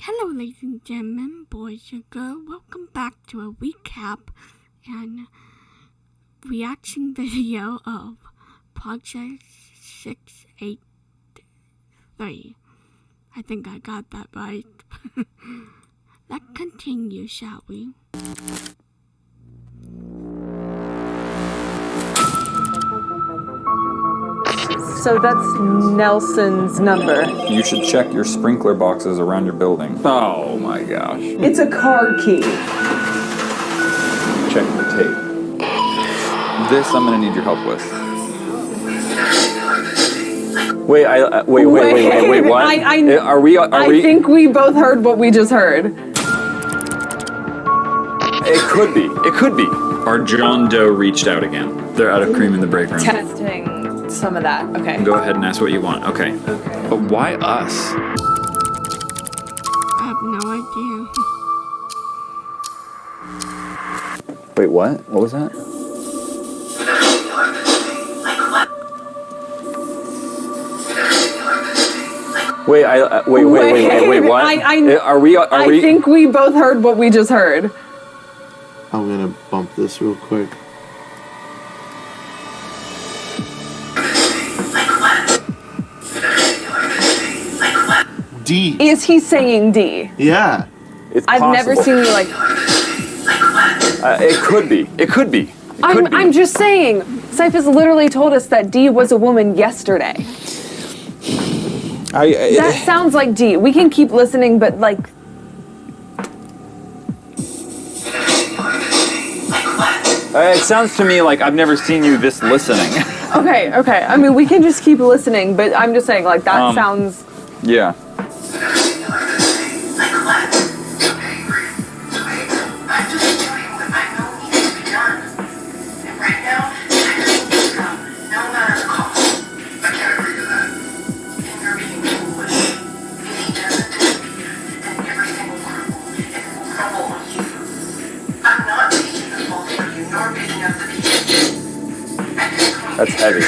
Hello, ladies and gentlemen, boys and girls. Welcome back to a recap and reaction video of Project 683. I think I got that right. Let's continue, shall we? So that's Nelson's number. You should check your sprinkler boxes around your building. Oh my gosh. It's a car key. Check the tape. This I'm gonna need your help with. Wait, wait, what? Are we? I think we both heard what we just heard. It could be. It could be. Our John Doe reached out again. They're out of cream in the break room. Testing some of that. Okay. Go ahead and ask what you want. Okay. But why us? I have no idea. Wait, what? What was that? Wait, wait, what? I think we both heard what we just heard. I'm gonna bump this real quick. D. Is he saying D? Yeah. It's I've never seen you like. It could be. It could be. I'm just saying. Cyphus literally told us that D was a woman yesterday. That sounds like D. We can keep listening, but like. It sounds to me like I've never seen you this listening. Okay. I mean, we can just keep listening, but I'm just saying, like, that sounds. Yeah. That's heavy.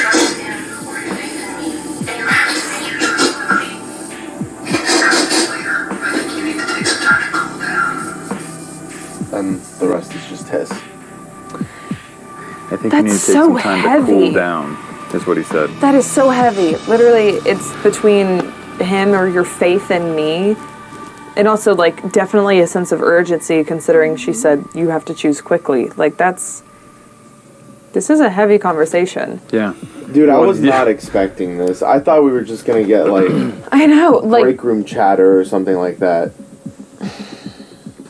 And the rest is just his. I think That's you need to take so some time to cool heavy. down, is what he said. That is so heavy. Literally, it's between him or your faith and me. And also, like, definitely a sense of urgency, considering she said you have to choose quickly. Like, this is a heavy conversation. Yeah. Dude, I was not expecting this. I thought we were just gonna get, like, I know, like. break room chatter or something like that.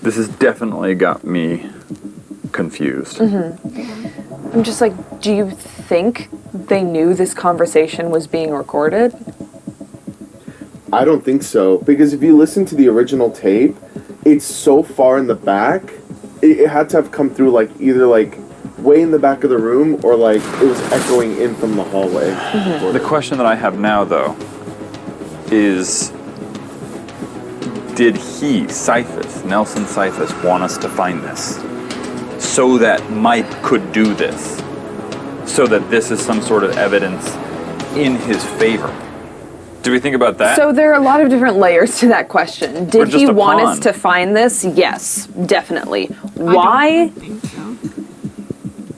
This has definitely got me confused. I'm just like, do you think they knew this conversation was being recorded? I don't think so. Because if you listen to the original tape, it's so far in the back, it had to have come through, like, either, like, way in the back of the room or, like, it was echoing in from the hallway. The question that I have now, though, is did he, Nelson Cyphus, want us to find this so that Mike could do this? So that this is some sort of evidence in his favor? Do we think about that? So there are a lot of different layers to that question. Did he want us to find this? Yes, definitely. Why? I don't think so.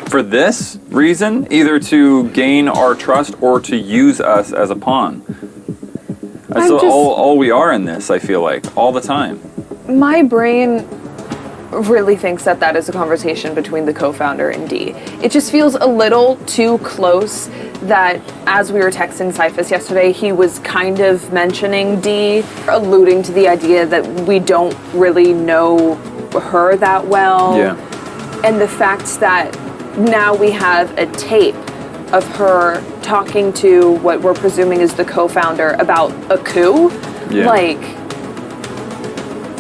For this reason, either to gain our trust or to use us as a pawn. That's all we are in this, I feel like, all the time. My brain really thinks that is a conversation between the co-founder and D. It just feels a little too close that as we were texting Cyphus yesterday, he was kind of mentioning D, alluding to the idea that we don't really know her that well. Yeah. And the fact that now we have a tape of her talking to what we're presuming is the co-founder about a coup. Yeah. Like,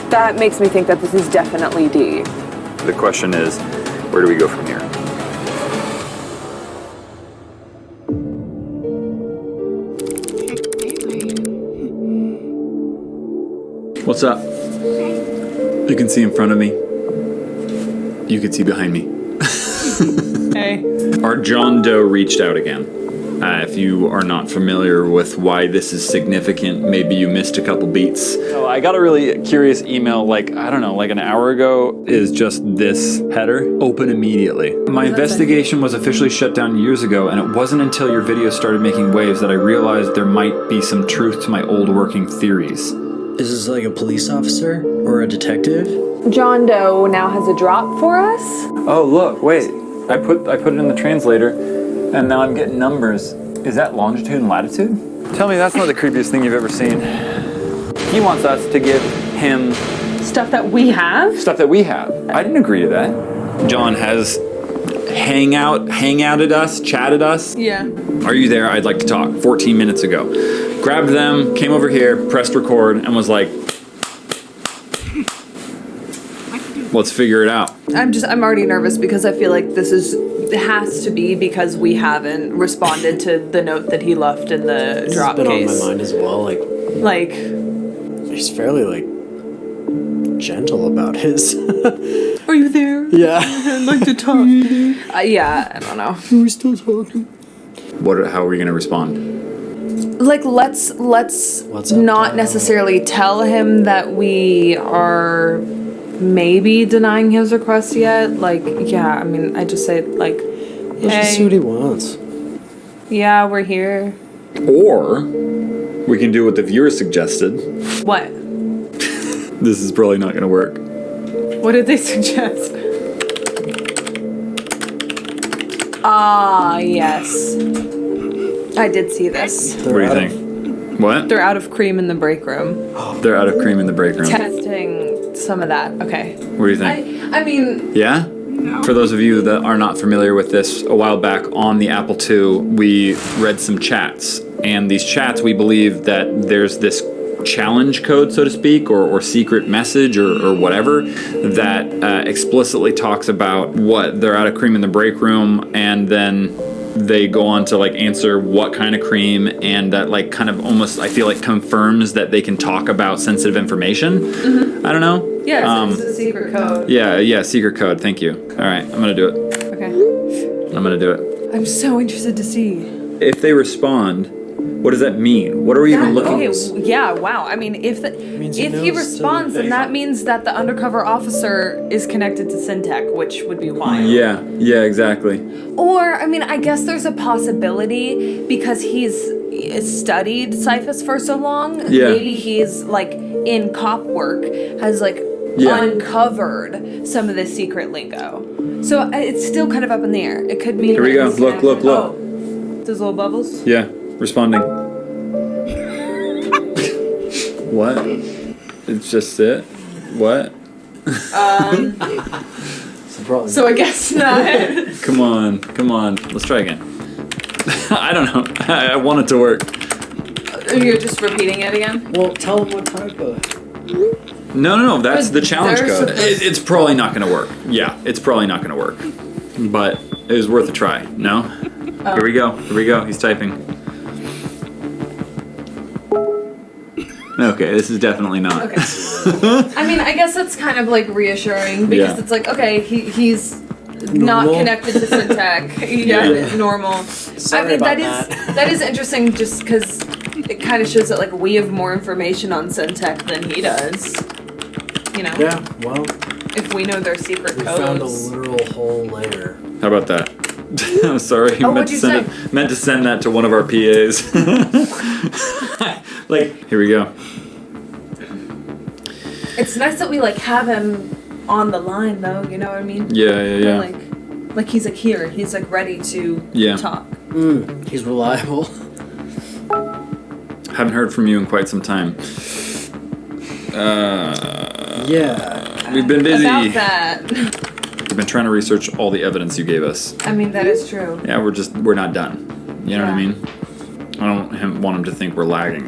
that makes me think that this is definitely D. The question is, where do we go from here? What's up? You can see in front of me. You can see behind me. Hey. Our John Doe reached out again. If you are not familiar with why this is significant, maybe you missed a couple beats. So I got a really curious email, like, I don't know, like an hour ago, is just this header, open immediately. My investigation was officially shut down years ago, and it wasn't until your video started making waves that I realized there might be some truth to my old working theories. Is this like a police officer or a detective? John Doe now has a drop for us. Oh, look, wait. I put it in the translator, and now I'm getting numbers. Is that longitude and latitude? Tell me that's not the creepiest thing you've ever seen. He wants us to give him Stuff that we have? stuff that we have. I didn't agree to that. John has hangouted us, chatted us. Yeah. Are you there? I'd like to talk. 14 minutes ago. Grabbed them, came over here, pressed record, and was like, let's figure it out. I'm already nervous because I feel like it has to be because we haven't responded to the note that he left in the drop It's been case. on my mind as well. Like, He's fairly gentle about his. are you there? Yeah. I'd like to talk. Yeah, I don't know. Are we still talking? How are we going to respond? Like, let's What's up, not Kyle? necessarily tell him that we are maybe denying his request yet. Like, yeah, I mean, I just say, like, Let's just see what he wants. yeah, we're here. Or we can do what the viewer suggested. What? This is probably not going to work. What did they suggest? Ah, yes. I did see this. What do you think? What? They're out of cream in the break room. They're out of cream in the break room. Testing some of that. Okay. What do you think? I mean, Yeah? No. For those of you that are not familiar with this, a while back on the Apple II, we read some chats. And these chats, we believe that there's this challenge code, so to speak, or secret message or whatever that explicitly talks about what they're out of cream in the break room, and then they go on to answer what kind of cream, and that kind of almost, I feel like, confirms that they can talk about sensitive information. Mm-hmm. I don't know. yeah, it's a secret code. Yeah, secret code. Thank you. All right, I'm gonna do it. Okay. I'm gonna do it. I'm so interested to see. If they respond, what does that mean? What are we even looking Okay, at? yeah, wow. I mean, if Means he if he knows responds, then that means that the undercover officer is connected to Syntech, which would be wild. Yeah, exactly. Or, I mean, I guess there's a possibility because he's studied Cyphus for so long. Yeah. Maybe he's in cop work has uncovered some of the secret lingo. So it's still kind of up in the air. It could mean. Here we go. Look. Oh, those little bubbles. Yeah, responding. What? It's just it? What? So I guess not. Come on. Let's try again. I don't know. I want it to work. You're just repeating it again. Well, tell him what type of. No. That's the challenge They're code. supposed- It's probably not going to work. Yeah, it's probably not going to work. But it was worth a try. No? Here we go. He's typing. Okay, this is definitely not. Okay. I mean, I guess that's kind of reassuring because Yeah. it's okay, he's not Normal. connected to Syntech. Yeah, normal. Sorry about that. That is interesting just because it kind of shows that we have more information on Syntech than he does. You know? Yeah, well, If we know their secret we codes. found a literal hole later. How about that? I'm sorry. Oh, meant what'd to you send say? it. Meant to send that to one of our PAs. Here we go. It's nice that we have him on the line though, you know what I mean? Yeah. Like he's here. He's ready to Yeah. talk. He's reliable. Haven't heard from you in quite some time. Yeah. We've been busy. About that. We've been trying to research all the evidence you gave us. I mean, that is true. Yeah, we're not done. You know what I Yeah. mean? I don't want him to think we're lagging.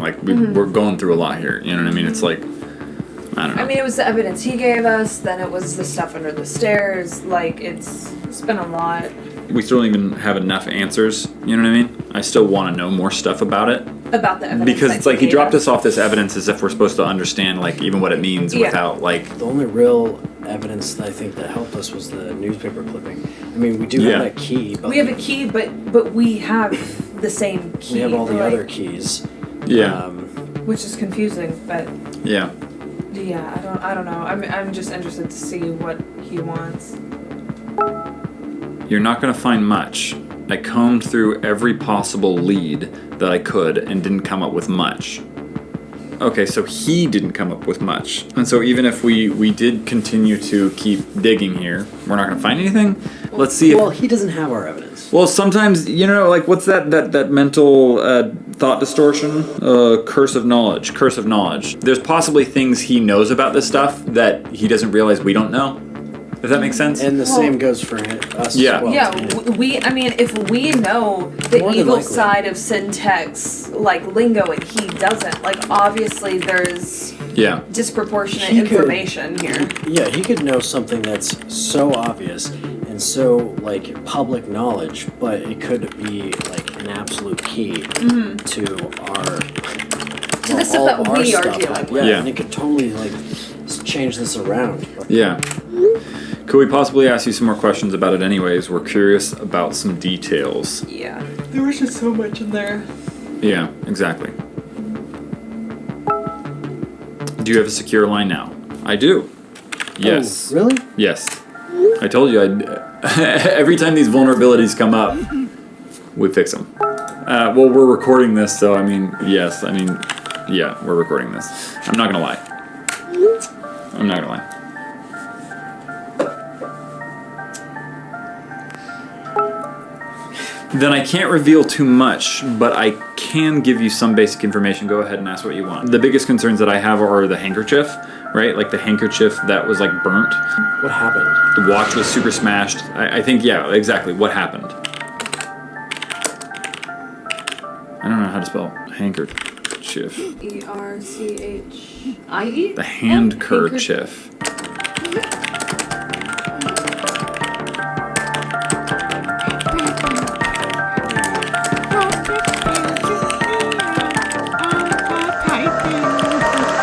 We're going through a lot here. You know what I mean? It's I don't know. I mean, it was the evidence he gave us, then it was the stuff under the stairs. It's been a lot. We still don't even have enough answers. You know what I mean? I still want to know more stuff about it. About the evidence. Because that it's he gave dropped us off this evidence as if we're supposed to understand even what it means Yeah. without The only real evidence that I think that helped us was the newspaper clipping. I mean, we do Yeah. have that key, but We have a key, but we have the same key. We have all the like, other keys. Yeah. which is confusing, but Yeah. yeah, I don't know. I'm just interested to see what he wants. You're not going to find much. I combed through every possible lead that I could and didn't come up with much. Okay, so he didn't come up with much. And so even if we did continue to keep digging here, we're not going to find anything? Let's see Well, if... he doesn't have our evidence. Well, sometimes, you know, like, what's that mental thought distortion? Curse of knowledge. Curse of knowledge. There's possibly things he knows about this stuff that he doesn't realize we don't know. If that makes sense? And the same goes for us Yeah. as well. Yeah, too. I mean, if we know the More than evil likely. side of Syntex, like, lingo, and he doesn't, like, obviously there's Yeah. disproportionate He could- information here. Yeah, he could know something that's so obvious and so like public knowledge, but it could be like an absolute key to our To the stuff that we are dealing like, with. Yeah, Yeah. and it could totally like change this around. Yeah. Could we possibly ask you some more questions about it anyways? We're curious about some details. Yeah. There was just so much in there. Yeah, exactly. Do you have a secure line now? I do. Yes. Oh, really? Yes. I told you every time these vulnerabilities come up, we fix them. Well, we're recording this, so I mean, yes. I mean, yeah, we're recording this. I'm not gonna lie. I'm not gonna lie. Then I can't reveal too much, but I can give you some basic information. Go ahead and ask what you want. The biggest concerns that I have are the handkerchief, right? Like the handkerchief that was like burnt. What happened? The watch was super smashed. I think, yeah, exactly. What happened? I don't know how to spell handkerchief. E-R-C-H-I-E? The handkerchief.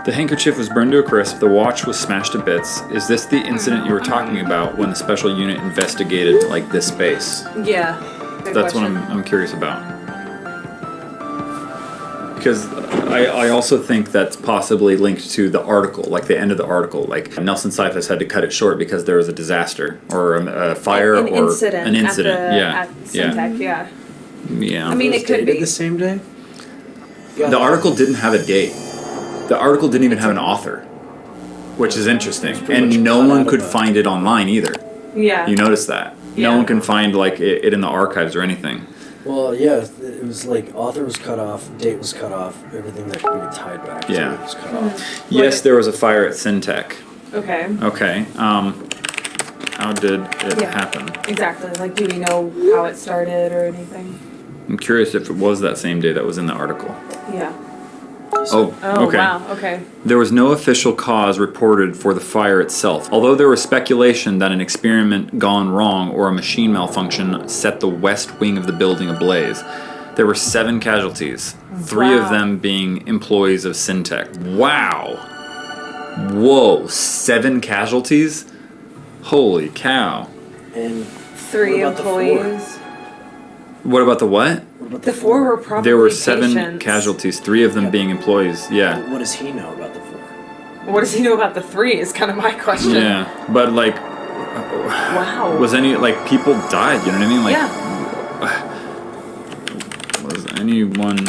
The handkerchief was burned to a crisp. The watch was smashed to bits. Is this the incident you were talking about when the special unit investigated, like, this space? Yeah. Good That's question. what I'm curious about. Because I also think that's possibly linked to the article, like the end of the article. Like Nelson Cyphus had to cut it short because there was a disaster or a fire An or incident an incident. At yeah, Syntec, yeah. yeah. I mean, it could Dated be. the same day. The article didn't have a date. The article didn't even have an author, which is interesting. pretty And much no cut one out could of the- find it online either. Yeah. You notice that? No Yeah. one can find like it in the archives or anything. Well, yeah, it was like author was cut off, date was cut off, everything that could be tied back Yeah. to it was cut off. Yes, there was a fire at Syntec. Okay. Okay. How did it Yeah. happen? Exactly. Like, do we know how it started or anything? I'm curious if it was that same day that was in the article. Yeah. Oh, Oh, okay. wow. Okay. There was no official cause reported for the fire itself, although there was speculation that an experiment gone wrong or a machine malfunction set the west wing of the building ablaze. There were 7 casualties, 3 of Wow. them being employees of Syntec. Wow! Whoa, 7 casualties? Holy cow. And 3 What about the employees. What about the what? what about The 4 were probably There were 7 patients. casualties, 3 of them Yeah. being employees. Yeah. What does he know about the 4? What does he know about the 3 is kind of my question. Yeah. But like, Wow. was any, like, people died, you know what I mean? Like, yeah. was anyone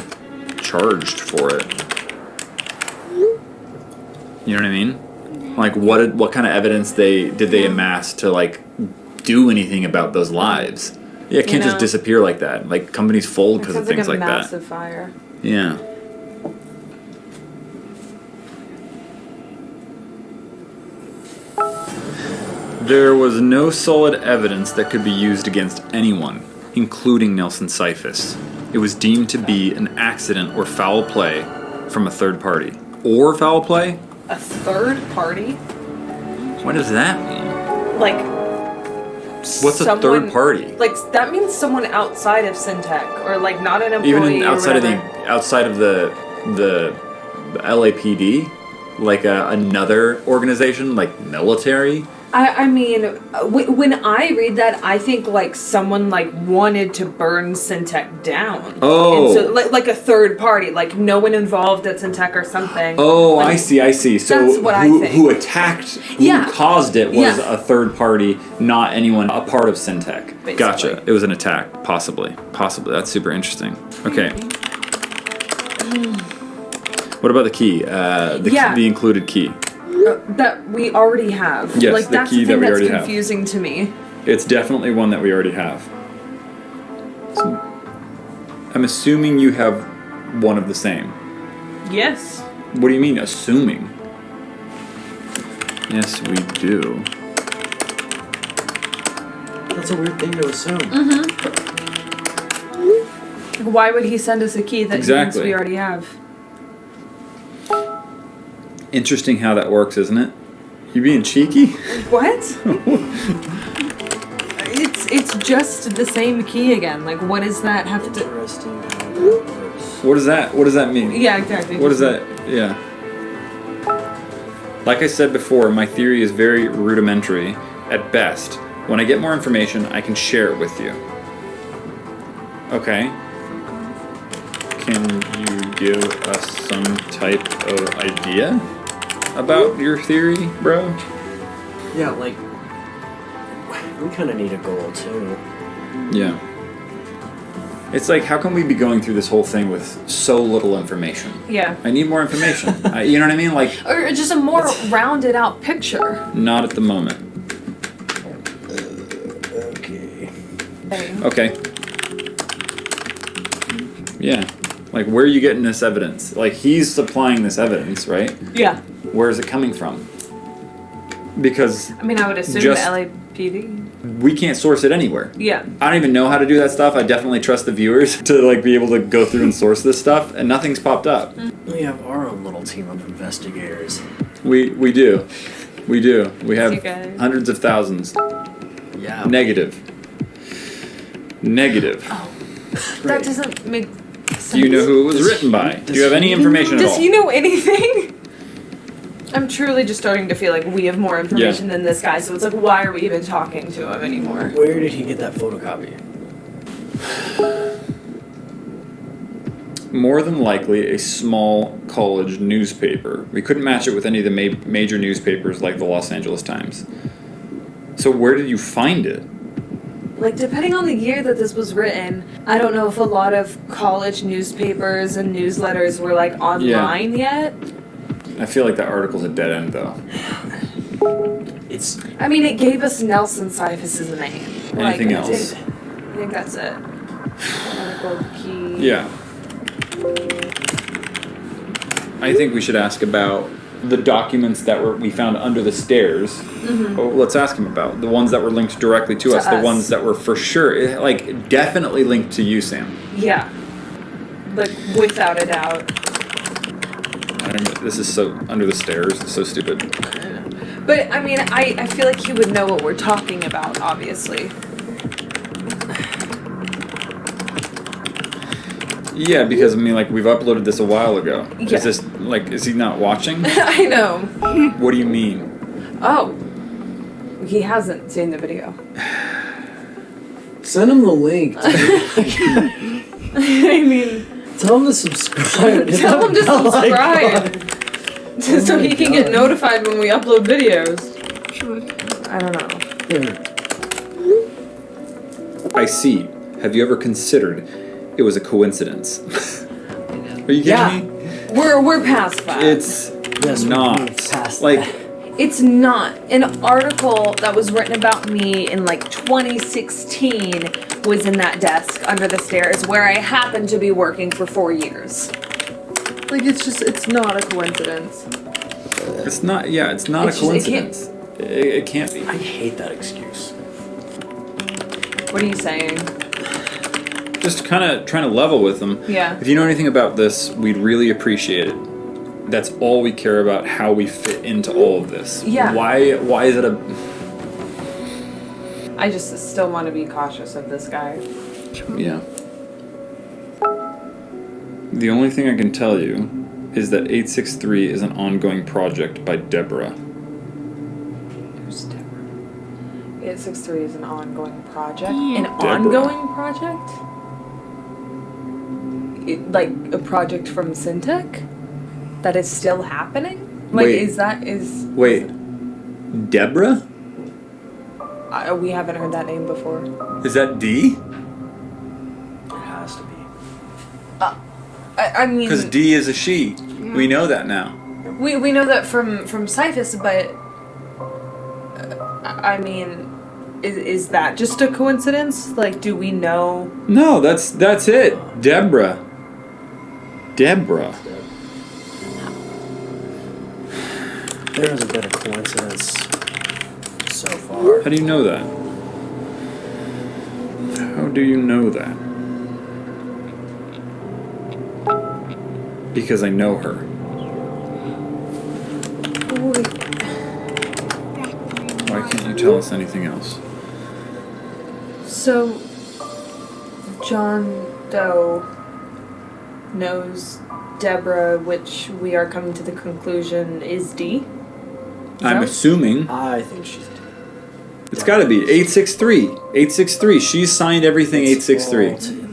charged for it? You know what I mean? Like, what kind of evidence did they amass to like do anything about those lives? Yeah, it can't just know. disappear like that. Like companies fold It because of sounds like things a like that. massive fire. Yeah. There was no solid evidence that could be used against anyone, including Nelson Cyphus. It was deemed to be an accident or foul play from a third party. Or foul play? A third party? What does that mean? Like, What's a third party? Like, that means someone outside of Syntec, or like not an employee. Even or outside of whatever. the LAPD, like another organization, like military. I mean, when I read that, I think like someone like wanted to burn Syntech down. Oh. And so like a third party, like no one involved at Syntech or something. Oh, like, I see. So that's what I think. Who attacked, who caused it was a third party, not anyone a part of Syntech. Basically. Gotcha. It was an attack, possibly. That's super interesting. Okay. What about the key? The included key. That we already have. Yes, like the that's key the thing that we that's already have. confusing to me. It's definitely one that we already have. So, I'm assuming you have one of the same. Yes. What do you mean, assuming? Yes, we do. That's a weird thing to assume. Why would he send us a key that he thinks Exactly. we already have? Interesting how that works, isn't it? You being cheeky? What? It's just the same key again. Like, what does that have to do? Interesting how that works. What does that mean? Yeah, exactly. What is that? Yeah. Like I said before, my theory is very rudimentary at best. When I get more information, I can share it with you. Okay. Can you give us some type of idea about your theory, bro? Yeah, like, we kind of need a goal too. Yeah. It's like, how can we be going through this whole thing with so little information? Yeah. I need more information. You know what I mean? Like, Or just a more rounded out picture. not at the moment. Okay. Okay. Yeah. Like, where are you getting this evidence? Like, he's supplying this evidence, right? Yeah. Where is it coming from? Because I mean, I would assume Just- the LAPD. we can't source it anywhere. Yeah. I don't even know how to do that stuff. I definitely trust the viewers to like be able to go through and source this stuff, and nothing's popped up. We have our own little team of investigators. We do. We do. We You have guys. hundreds of thousands. Yeah. Negative. That doesn't make sense. Do you know who it was written by? Do you have any information at all? Does he know anything? I'm truly just starting to feel like we have more information than this guy, so it's like, why are we even talking to him anymore? Where did he get that photocopy? More than likely, a small college newspaper. We couldn't match it with any of the major newspapers like the Los Angeles Times. So where did you find it? Like, depending on the year that this was written, I don't know if a lot of college newspapers and newsletters were, like, online yet. I feel like that article's a dead end, though. It's I mean, it gave us Nelson Cephas's name. Anything Like, else? I think that's it. Article key. Yeah. I think we should ask about the documents that we found under the stairs. Mm-hmm. Oh, let's ask him about the ones that were linked directly to us. The ones that were for sure, like, definitely linked to you, Sam. Yeah. Like, without a doubt. I don't know, this is so under the stairs. It's so stupid. But, I mean, I feel like he would know what we're talking about, obviously. Yeah, because I mean, like, we've uploaded this a while ago. Yeah. Is this like? Is he not watching? I know. What do you mean? Oh. He hasn't seen the video. send him the link. I mean, Tell him to subscribe. tell him to Oh my subscribe. So he can get notified when we upload videos. Sure. I don't know. God. I see. Have you ever considered it was a coincidence? Are you kidding me? We're past that. It's Yes, we not. moved past Like, that. It's not. An article that was written about me in like 2016 was in that desk under the stairs where I happened to be working for 4 years. Like, it's not a coincidence. it's not. Yeah, it's not It's a just- it can't- coincidence. It can't be. I hate that excuse. What are you saying? Just kind of trying to level with them. Yeah. If you know anything about this, we'd really appreciate it. That's all we care about, how we fit into all of this. Yeah. Why is it a... I just still want to be cautious of this guy. Yeah. The only thing I can tell you is that 863 is an ongoing project by Deborah. Who's Deborah? 863 is an ongoing project. Yeah. An Deborah. ongoing project? Like a project from Syntec that is still happening? Like, Wait. Wait. Deborah? We haven't heard that name before. Is that D? It has to be. I mean, Because D is a she. We know that now. we know that from Cyphus, but I mean, is that just a coincidence? Like, do we know? No, that's it. Deborah. Deborah. There hasn't been a coincidence so far. How do you know that? How do you know that? Because I know her. Why can't you tell us anything else? So, John Doe knows Deborah, which we are coming to the conclusion is D. I'm assuming I think she's dead. it's got to be 863. 863. She's signed everything 863.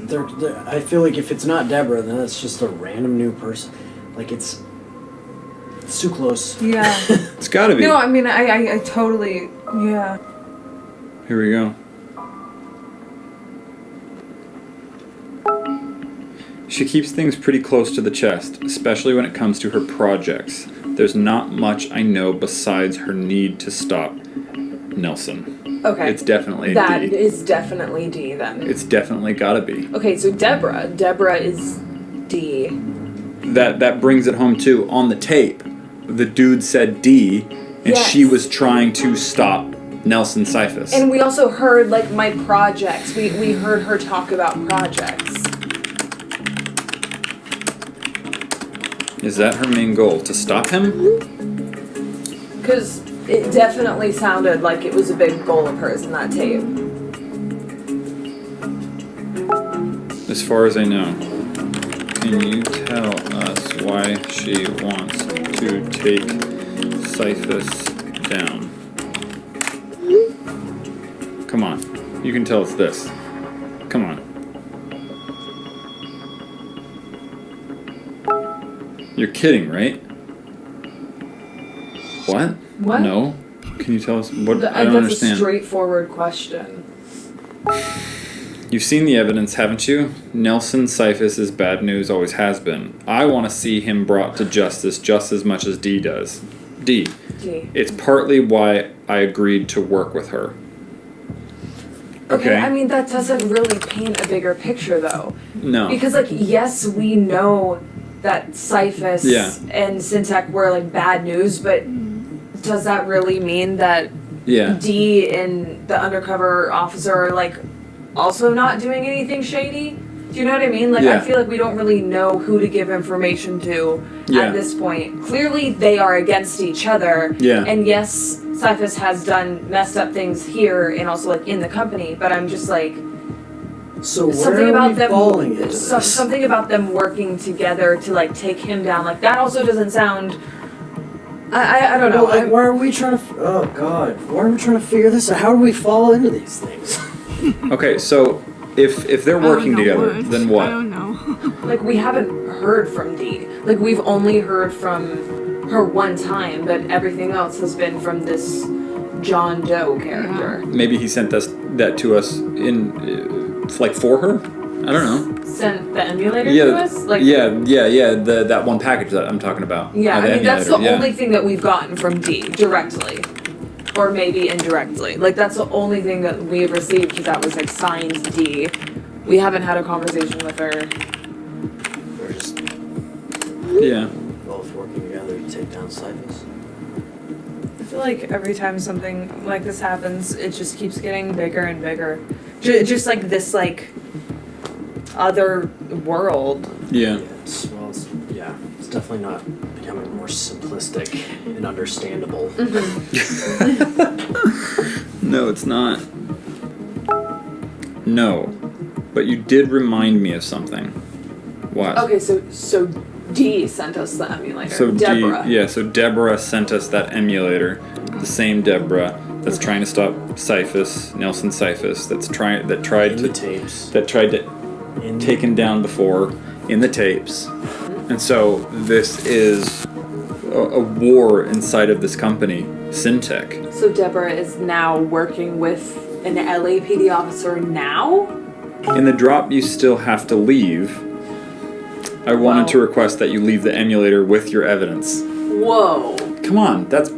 I feel like if it's not Deborah, then it's just a random new person. Like it's too close. Yeah. It's got to be. No, I mean, I totally, yeah. Here we go. She keeps things pretty close to the chest, especially when it comes to her projects. There's not much I know besides her need to stop Nelson. Okay. It's definitely a That D. is definitely D then. It's definitely gotta be. Okay, so Deborah is D. That brings it home too. On the tape, the dude said D, and Yes. she was trying to stop Nelson Cyphus. And we also heard, like, my projects. We heard her talk about projects. Is that her main goal? To stop him? Because it definitely sounded like it was a big goal of hers in that tape. As far as I know. Can you tell us why she wants to take Cyphus down? Come on. You can tell us this. Come on. You're kidding, right? What? What? No. Can you tell us what? I don't That's understand. a straightforward question. You've seen the evidence, haven't you? Nelson Cyphus is bad news, always has been. I want to see him brought to justice just as much as D does. D. D. It's partly why I agreed to work with her. Okay, I mean, that doesn't really paint a bigger picture, though. No. Because, like, yes, we know that Cyphus Yeah. and Syntec were, like, bad news, but does that really mean that Yeah. D and the undercover officer are, like, also not doing anything shady? Do you know what I mean? Like, Yeah. I feel like we don't really know who to give information to Yeah. at this point. Clearly, they are against each other. Yeah. And yes, Cyphus has done messed up things here and also, like, in the company, but I'm just like, So something where are about we them falling into this? something about them working together to, like, take him down. Like, that also doesn't sound, I don't know. Well, like, why are we trying to? Oh God, why are we trying to figure this out? How do we fall into these things? Okay, so if they're working together, then I what? don't know. Like, we haven't heard from Dee. Like, we've only heard from her one time, but everything else has been from this John Doe character. Maybe he sent that to us in like for her. I don't know. Sent the emulator Yeah, to us? Like, yeah. That one package that I'm talking about. Yeah, The I mean, that's the emulator, yeah. only thing that we've gotten from Dee directly. Or maybe indirectly. Like, that's the only thing that we've received that was, like, signed D. We haven't had a conversation with her. We're just Yeah. both working together to take down Cyphus. I feel like every time something like this happens, it just keeps getting bigger and bigger. Just like this, like, other world. Yeah. It's definitely not becoming more simplistic and understandable. No, it's not. No. But you did remind me of something. What? Okay, so Dee sent us the emulator. So Deborah. so Deborah sent us that emulator. The same Deborah that's trying to stop Cyphus, Nelson Cyphus, that tried In to the tapes. take him down before in the tapes. And so this is a war inside of this company, Syntech. So Deborah is now working with an LAPD officer now? In the drop, you still have to leave. I wanted to request that you leave the emulator with your evidence. Whoa. Come on, that's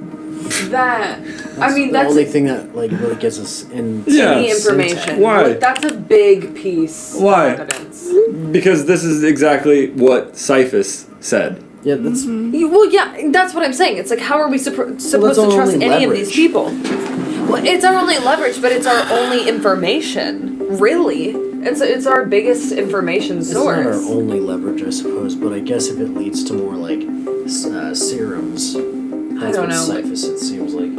That... That's I mean, the that's only thing that like really gets us into the information. Why? Like, that's a big piece Why? of evidence. because this is exactly what Cyphus said. Yeah, that's Well, yeah, that's what I'm saying. It's like, how are we supposed to our trust only any of these leverage. people? Well, it's our only leverage, but it's our only information. Really, it's our biggest information it's source. not our only leverage, I suppose. But I guess if it leads to more like serums, that's don't what know. Cyphus, it seems like,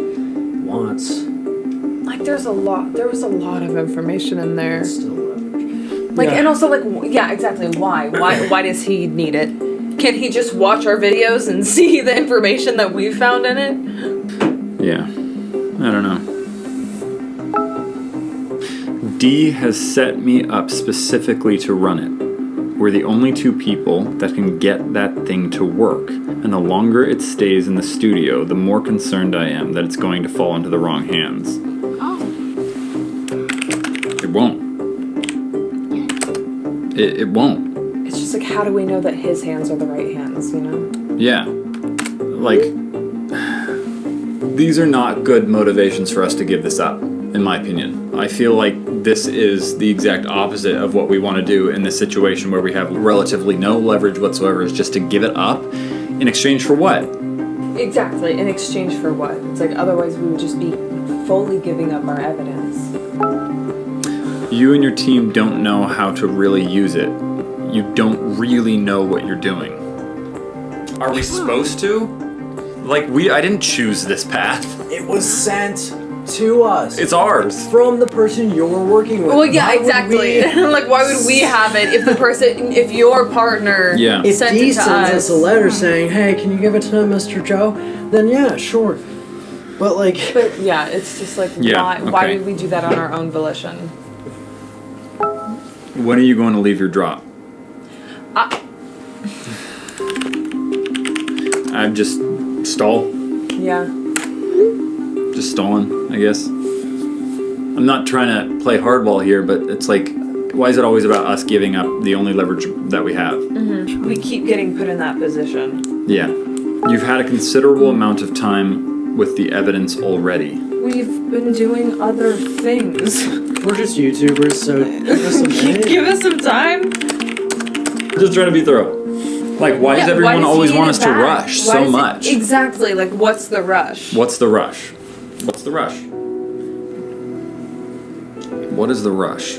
wants. Like, there was a lot of information in there. Still leverage. Like, and also, like, yeah, exactly. Why does he need it? Can he just watch our videos and see the information that we found in it? Yeah, I don't know. D has set me up specifically to run it. We're the only two people that can get that thing to work, and the longer it stays in the studio, the more concerned I am that it's going to fall into the wrong hands. Oh. It won't. It won't. It's just like, how do we know that his hands are the right hands, you know? Yeah. Like, these are not good motivations for us to give this up, in my opinion. I feel like this is the exact opposite of what we want to do in this situation where we have relatively no leverage whatsoever, is just to give it up in exchange for what? Exactly, in exchange for what? It's like, otherwise we would just be fully giving up our evidence. You and your team don't know how to really use it. You don't really know what you're doing. Are we supposed to? Like, I didn't choose this path. It was sent to us. It's ours. From the person you're working with. Well, yeah, Why would exactly. we- Like, why would we have it if your partner Yeah. If sent D it to sends us a us? letter saying, "Hey, can you give it to Mr. Joe?" Then yeah, sure. But like, But yeah, it's just like, Yeah, why okay. would we do that on our own volition? When are you going to leave your drop? I'm just stall. Yeah. Just stalling, I guess. I'm not trying to play hardball here, but it's like, why is it always about us giving up the only leverage that we have? We keep getting put in that position. Yeah. You've had a considerable amount of time with the evidence already. We've been doing other things. we're just YouTubers, so give us a minute. Give us some time. Just trying to be thorough. Like, why does everyone always want us to rush so much? Exactly, like, what's the rush? What's the rush? What's the rush? What is the rush?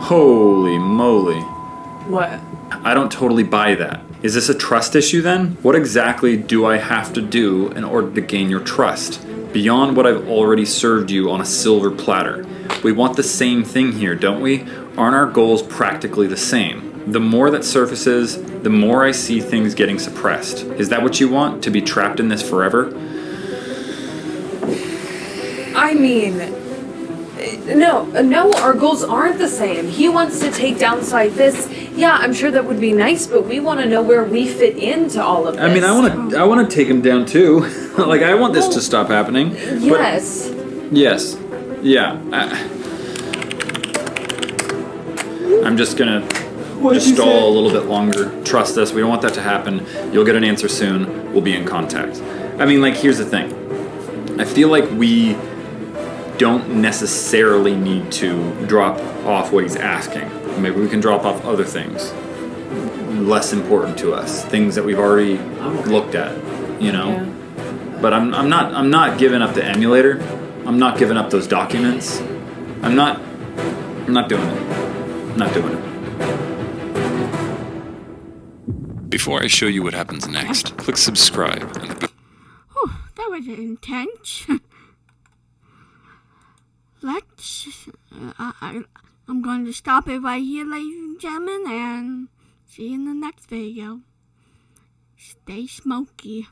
Holy moly. What? I don't totally buy that. Is this a trust issue then? What exactly do I have to do in order to gain your trust? Beyond what I've already served you on a silver platter. We want the same thing here, don't we? Aren't our goals practically the same? The more that surfaces, the more I see things getting suppressed. Is that what you want? To be trapped in this forever? I mean, no, our goals aren't the same. He wants to take down Cyphus. Yeah, I'm sure that would be nice, but we want to know where we fit into all of this. I mean, I want to take him down too. Like, I want this to stop happening. Yes. But, yes. Yeah. I'm just gonna just stall a little bit longer. Trust us. We don't want that to happen. You'll get an answer soon. We'll be in contact. I mean, like, here's the thing. I feel like we don't necessarily need to drop off what he's asking. Maybe we can drop off other things less important to us, things that we've already looked at, you know. Yeah. But I'm not giving up the emulator. I'm not giving up those documents. I'm not doing it. I'm not doing it. Before I show you what happens next, click subscribe and the Whew, that was intense. I'm going to stop it right here, ladies and gentlemen, and See you in the next video. Stay smoky.